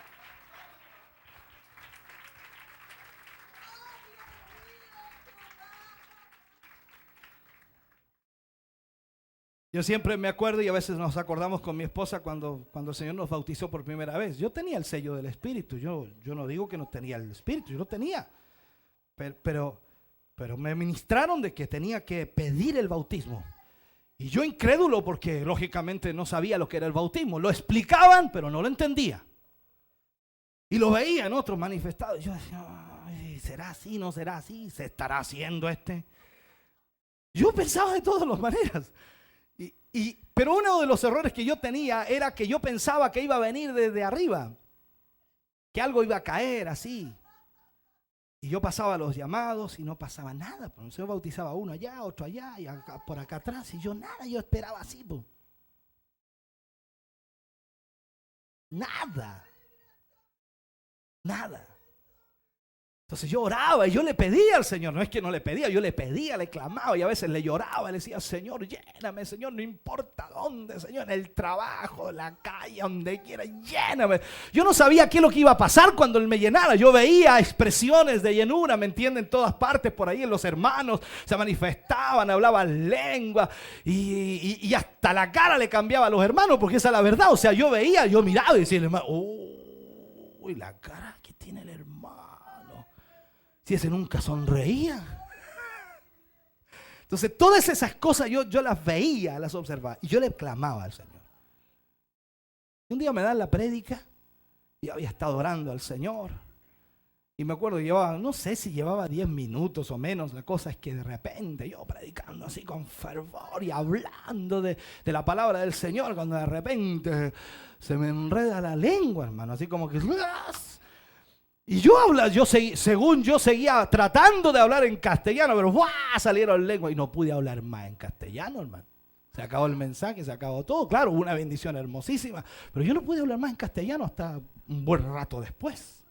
Yo siempre me acuerdo y a veces nos acordamos con mi esposa cuando el Señor nos bautizó por primera vez. Yo tenía el sello del Espíritu. Yo no digo que no tenía el Espíritu, yo lo tenía. Pero me ministraron de que tenía que pedir el bautismo. Y yo incrédulo porque lógicamente no sabía lo que era el bautismo. Lo explicaban, pero no lo entendía. Y lo veía en otros manifestados. Yo decía, ay, ¿será así? ¿No será así? ¿Se estará haciendo este? Yo pensaba de todas las maneras. Pero uno de los errores que yo tenía era que yo pensaba que iba a venir desde arriba, que algo iba a caer así. Y yo pasaba los llamados y no pasaba nada. Pues el Señor bautizaba uno allá, otro allá y acá, por acá atrás. Y yo nada, yo esperaba así. Pues. Nada. Entonces yo oraba y yo le pedía al Señor, no es que no le pedía, yo le pedía, le clamaba y a veces le lloraba, le decía, Señor, lléname, Señor, no importa dónde, Señor, en el trabajo, en la calle, donde quiera, lléname. Yo no sabía qué es lo que iba a pasar cuando Él me llenara, yo veía expresiones de llenura, ¿me entienden? En todas partes, por ahí en los hermanos se manifestaban, hablaban lengua y hasta la cara le cambiaba a los hermanos, porque esa es la verdad, o sea, yo veía, yo miraba y decía, hermano, uy, la cara que tiene el hermano. Si ese nunca sonreía. Entonces todas esas cosas yo las veía, las observaba y yo le clamaba al Señor. Y un día me dan la prédica y yo había estado orando al Señor y me acuerdo que no sé si llevaba 10 minutos o menos. La cosa es que de repente yo predicando así con fervor y hablando de la palabra del Señor, cuando de repente se me enreda la lengua, hermano, así como que... Y según yo seguía tratando de hablar en castellano, pero ¡buah! Salieron lenguas y no pude hablar más en castellano, hermano. Se acabó el mensaje, se acabó todo. Claro, una bendición hermosísima, pero yo no pude hablar más en castellano hasta un buen rato después.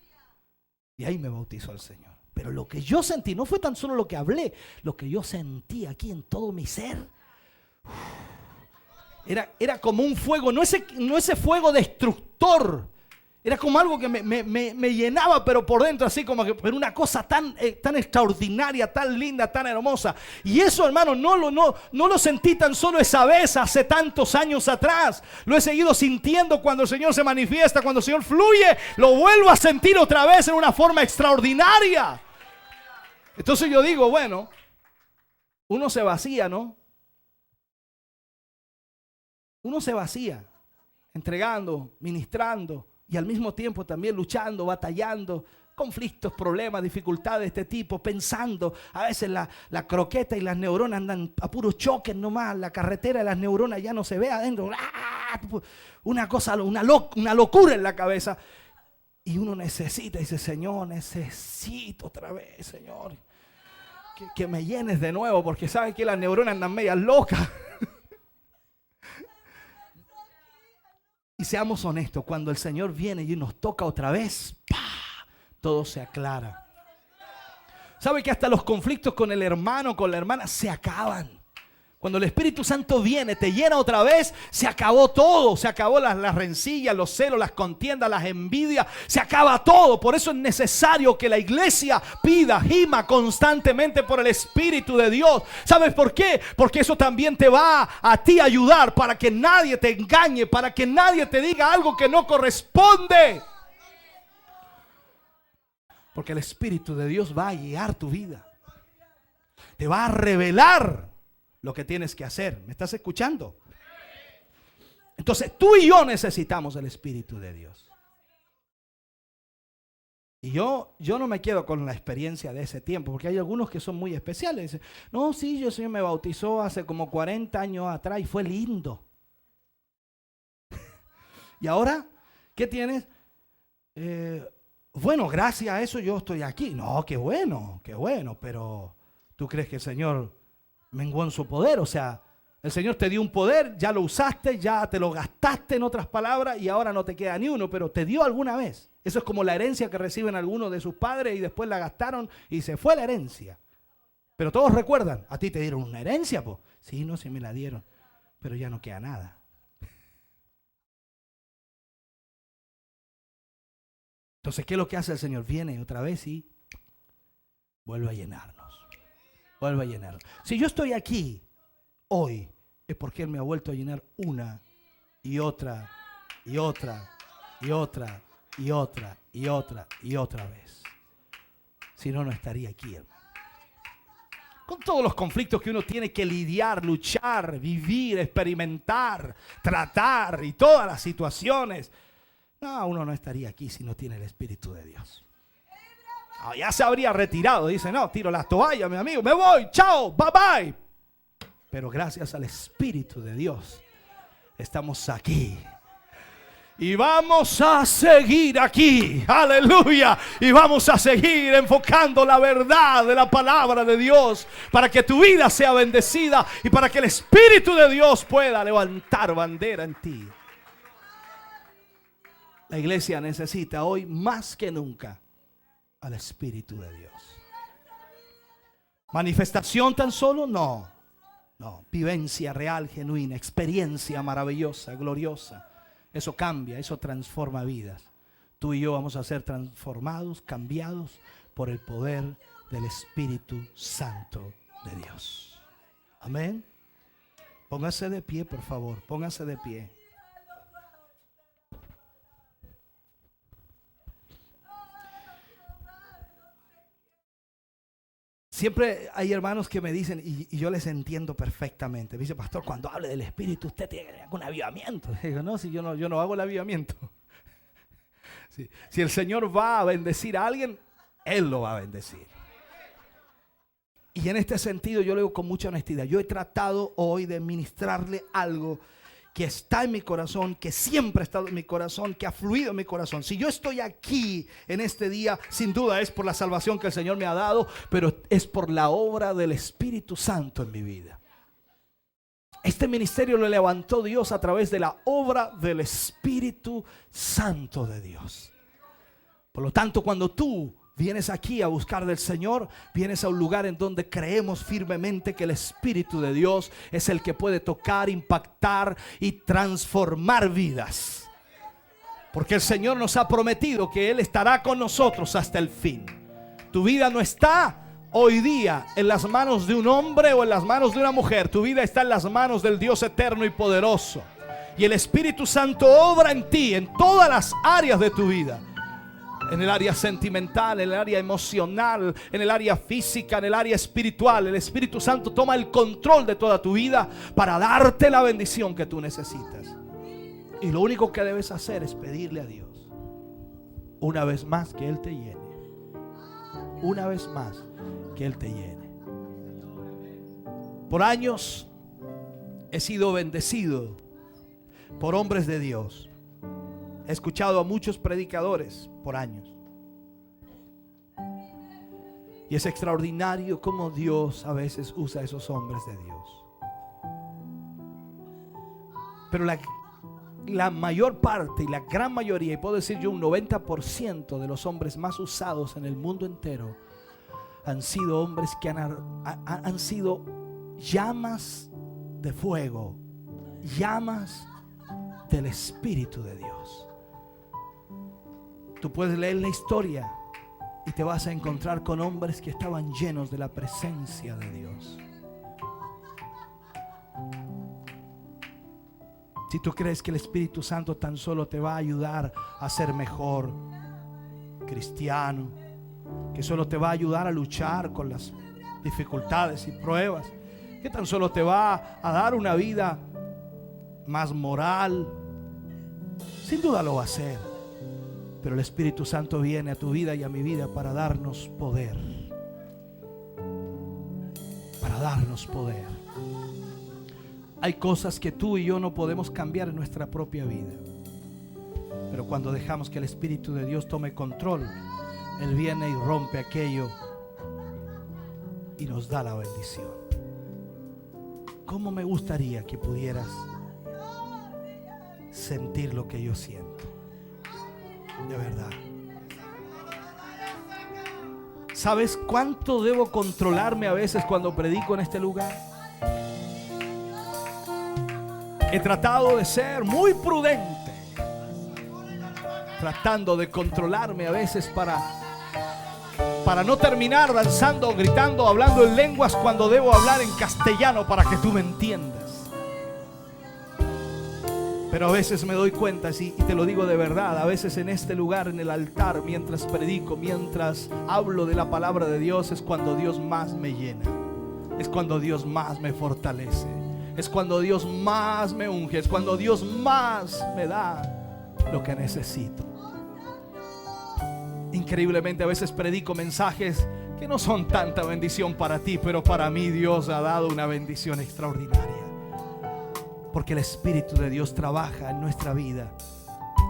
Y ahí me bautizó el Señor. Pero lo que yo sentí, no fue tan solo lo que hablé, lo que yo sentí aquí en todo mi ser. Era como un fuego, no ese fuego destructor. Era como algo que me llenaba, pero por dentro, así como que, pero una cosa tan extraordinaria, tan linda, tan hermosa. Y eso, hermano, no lo sentí tan solo esa vez, hace tantos años atrás. Lo he seguido sintiendo cuando el Señor se manifiesta, cuando el Señor fluye. Lo vuelvo a sentir otra vez en una forma extraordinaria. Entonces yo digo, bueno, uno se vacía, ¿no? Uno se vacía, entregando, ministrando. Y al mismo tiempo también luchando, batallando, conflictos, problemas, dificultades de este tipo, pensando. A veces la croqueta y las neuronas andan a puros choques nomás. La carretera de las neuronas ya no se ve adentro. Una cosa, una locura en la cabeza. Y uno necesita, dice, Señor, necesito otra vez, Señor. Que me llenes de nuevo, porque sabes que las neuronas andan medias locas. Y seamos honestos, cuando el Señor viene y nos toca otra vez, ¡pah!, todo se aclara. ¿Sabe que hasta los conflictos con el hermano, con la hermana, se acaban? Cuando el Espíritu Santo viene, te llena otra vez, se acabó todo. Se acabó las rencillas, los celos, las contiendas, las envidias. Se acaba todo. Por eso es necesario que la iglesia pida, gima constantemente por el Espíritu de Dios. ¿Sabes por qué? Porque eso también te va a ti ayudar para que nadie te engañe, para que nadie te diga algo que no corresponde. Porque el Espíritu de Dios va a guiar tu vida. Te va a revelar lo que tienes que hacer. ¿Me estás escuchando? Entonces tú y yo necesitamos el Espíritu de Dios. Y yo no me quedo con la experiencia de ese tiempo, porque hay algunos que son muy especiales. Dicen, no, sí, el Señor me bautizó hace como 40 años atrás y fue lindo. Y ahora, ¿qué tienes? Bueno, gracias a eso yo estoy aquí. No, qué bueno, pero ¿tú crees que el Señor menguó en su poder? O sea, el Señor te dio un poder, ya lo usaste, ya te lo gastaste, en otras palabras, y ahora no te queda ni uno, pero te dio alguna vez. Eso es como la herencia que reciben algunos de sus padres y después la gastaron y se fue la herencia. Pero todos recuerdan, a ti te dieron una herencia, pues. Sí, no, sí me la dieron, pero ya no queda nada. Entonces, ¿qué es lo que hace el Señor? Viene otra vez y vuelve a llenarnos. Vuelve a llenarnos. Si yo estoy aquí hoy, es porque Él me ha vuelto a llenar una y otra y otra y otra y otra y otra y otra vez. Si no, no estaría aquí, hermano. Con todos los conflictos que uno tiene que lidiar, luchar, vivir, experimentar, tratar y todas las situaciones. No, uno no estaría aquí si no tiene el Espíritu de Dios. No, ya se habría retirado. Dice, no, tiro las toallas, mi amigo, me voy, chao, bye bye. Pero gracias al Espíritu de Dios estamos aquí. Y vamos a seguir aquí, aleluya. Y vamos a seguir enfocando la verdad de la palabra de Dios para que tu vida sea bendecida y para que el Espíritu de Dios pueda levantar bandera en ti. La iglesia necesita hoy más que nunca al Espíritu de Dios. ¿Manifestación tan solo? No. Vivencia real, genuina, experiencia maravillosa, gloriosa. Eso cambia, eso transforma vidas. Tú y yo vamos a ser transformados, cambiados por el poder del Espíritu Santo de Dios. Amén. Póngase de pie, por favor, póngase de pie. Siempre hay hermanos que me dicen, y yo les entiendo perfectamente. Me dice, pastor, cuando hable del Espíritu, usted tiene algún avivamiento. Y digo, no, si yo no hago el avivamiento. Si el Señor va a bendecir a alguien, Él lo va a bendecir. Y en este sentido yo lo digo con mucha honestidad. Yo he tratado hoy de ministrarle algo que está en mi corazón, que siempre ha estado en mi corazón, que ha fluido en mi corazón. Si yo estoy aquí en este día, sin duda es por la salvación que el Señor me ha dado, pero es por la obra del Espíritu Santo en mi vida. Este ministerio lo levantó Dios a través de la obra del Espíritu Santo de Dios. Por lo tanto, cuando tú vienes aquí a buscar del Señor, vienes a un lugar en donde creemos firmemente que el Espíritu de Dios es el que puede tocar, impactar y transformar vidas. Porque el Señor nos ha prometido que Él estará con nosotros hasta el fin. Tu vida no está hoy día en las manos de un hombre o en las manos de una mujer. Tu vida está en las manos del Dios eterno y poderoso. Y el Espíritu Santo obra en ti, en todas las áreas de tu vida. En el área sentimental, en el área emocional, en el área física, en el área espiritual. El Espíritu Santo toma el control de toda tu vida para darte la bendición que tú necesitas. Y lo único que debes hacer es pedirle a Dios una vez más que Él te llene. Una vez más que Él te llene. Por años he sido bendecido por hombres de Dios. He escuchado a muchos predicadores por años. Y es extraordinario cómo Dios a veces usa a esos hombres de Dios. Pero la mayor parte y la gran mayoría, y puedo decir yo un 90% de los hombres más usados en el mundo entero, han sido hombres que han sido llamas de fuego, llamas del Espíritu de Dios. Tú puedes leer la historia y te vas a encontrar con hombres que estaban llenos de la presencia de Dios. Si tú crees que el Espíritu Santo tan solo te va a ayudar a ser mejor cristiano, que solo te va a ayudar a luchar con las dificultades y pruebas, que tan solo te va a dar una vida más moral. Sin duda lo va a hacer, pero el Espíritu Santo viene a tu vida y a mi vida para darnos poder, para darnos poder. Hay cosas que tú y yo no podemos cambiar en nuestra propia vida, pero cuando dejamos que el Espíritu de Dios tome control, Él viene y rompe aquello y nos da la bendición. ¿Cómo me gustaría que pudieras sentir lo que yo siento? De verdad. ¿Sabes cuánto debo controlarme a veces cuando predico en este lugar? He tratado de ser muy prudente, tratando de controlarme a veces para no terminar danzando, gritando, hablando en lenguas cuando debo hablar en castellano para que tú me entiendas. Pero a veces me doy cuenta, y te lo digo de verdad, a veces en este lugar, en el altar, mientras predico, mientras hablo de la palabra de Dios, es cuando Dios más me llena, es cuando Dios más me fortalece, es cuando Dios más me unge, es cuando Dios más me da lo que necesito. Increíblemente a veces predico mensajes que no son tanta bendición para ti, pero para mí Dios ha dado una bendición extraordinaria, porque el Espíritu de Dios trabaja en nuestra vida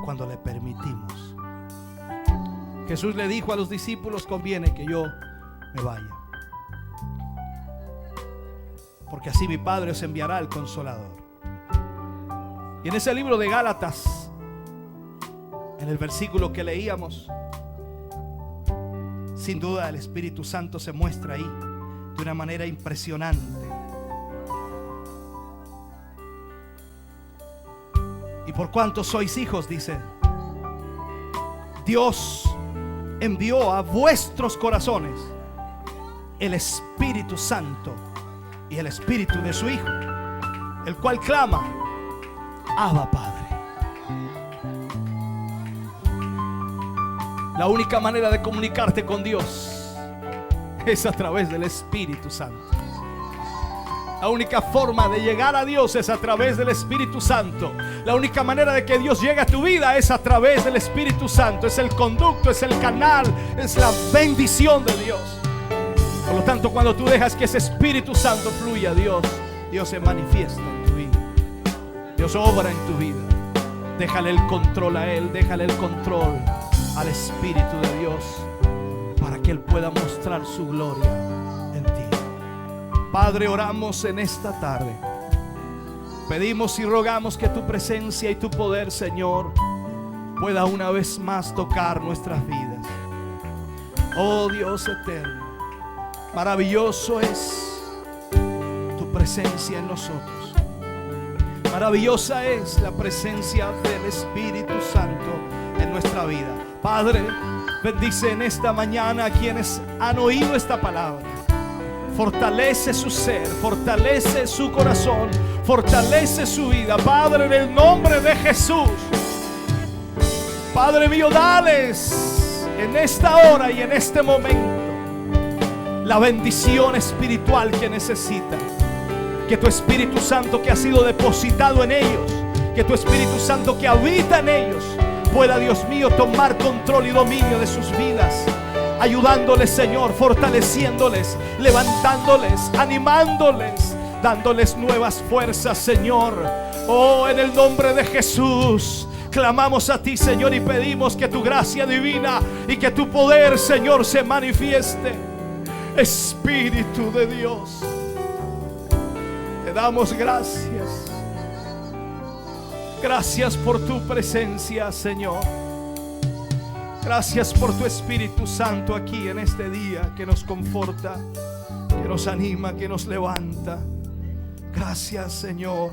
cuando le permitimos. Jesús le dijo a los discípulos: conviene que yo me vaya, porque así mi Padre os enviará el Consolador. Y en ese libro de Gálatas, en el versículo que leíamos, sin duda el Espíritu Santo se muestra ahí de una manera impresionante. Y por cuanto sois hijos, dice, Dios envió a vuestros corazones el Espíritu Santo y el Espíritu de su Hijo, el cual clama: Abba, Padre. La única manera de comunicarte con Dios es a través del Espíritu Santo. La única forma de llegar a Dios es a través del Espíritu Santo. La única manera de que Dios llegue a tu vida es a través del Espíritu Santo. Es el conducto, es el canal, es la bendición de Dios. Por lo tanto, cuando tú dejas que ese Espíritu Santo fluya, Dios se manifiesta en tu vida. Dios obra en tu vida. Déjale el control a Él, déjale el control al Espíritu de Dios para que Él pueda mostrar su gloria en ti. Padre, oramos en esta tarde. Pedimos y rogamos que tu presencia y tu poder, Señor, pueda una vez más tocar nuestras vidas. Oh Dios eterno, maravilloso es tu presencia en nosotros. Maravillosa es la presencia del Espíritu Santo en nuestra vida. Padre, bendice en esta mañana a quienes han oído esta palabra. Fortalece su ser, fortalece su corazón, fortalece su vida. Padre, en el nombre de Jesús, Padre mío, dales en esta hora y en este momento la bendición espiritual que necesitan. Que tu Espíritu Santo que ha sido depositado en ellos, que tu Espíritu Santo que habita en ellos, pueda, Dios mío, tomar control y dominio de sus vidas, ayudándoles, Señor, fortaleciéndoles, levantándoles, animándoles, dándoles nuevas fuerzas, Señor. Oh, en el nombre de Jesús clamamos a ti, Señor, y pedimos que tu gracia divina y que tu poder, Señor, se manifieste. Espíritu de Dios, te damos gracias. Gracias por tu presencia, Señor. Gracias por tu Espíritu Santo aquí en este día, que nos conforta, que nos anima, que nos levanta. Gracias, Señor,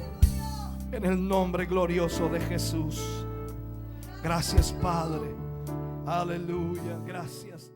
en el nombre glorioso de Jesús. Gracias, Padre. Aleluya. Gracias.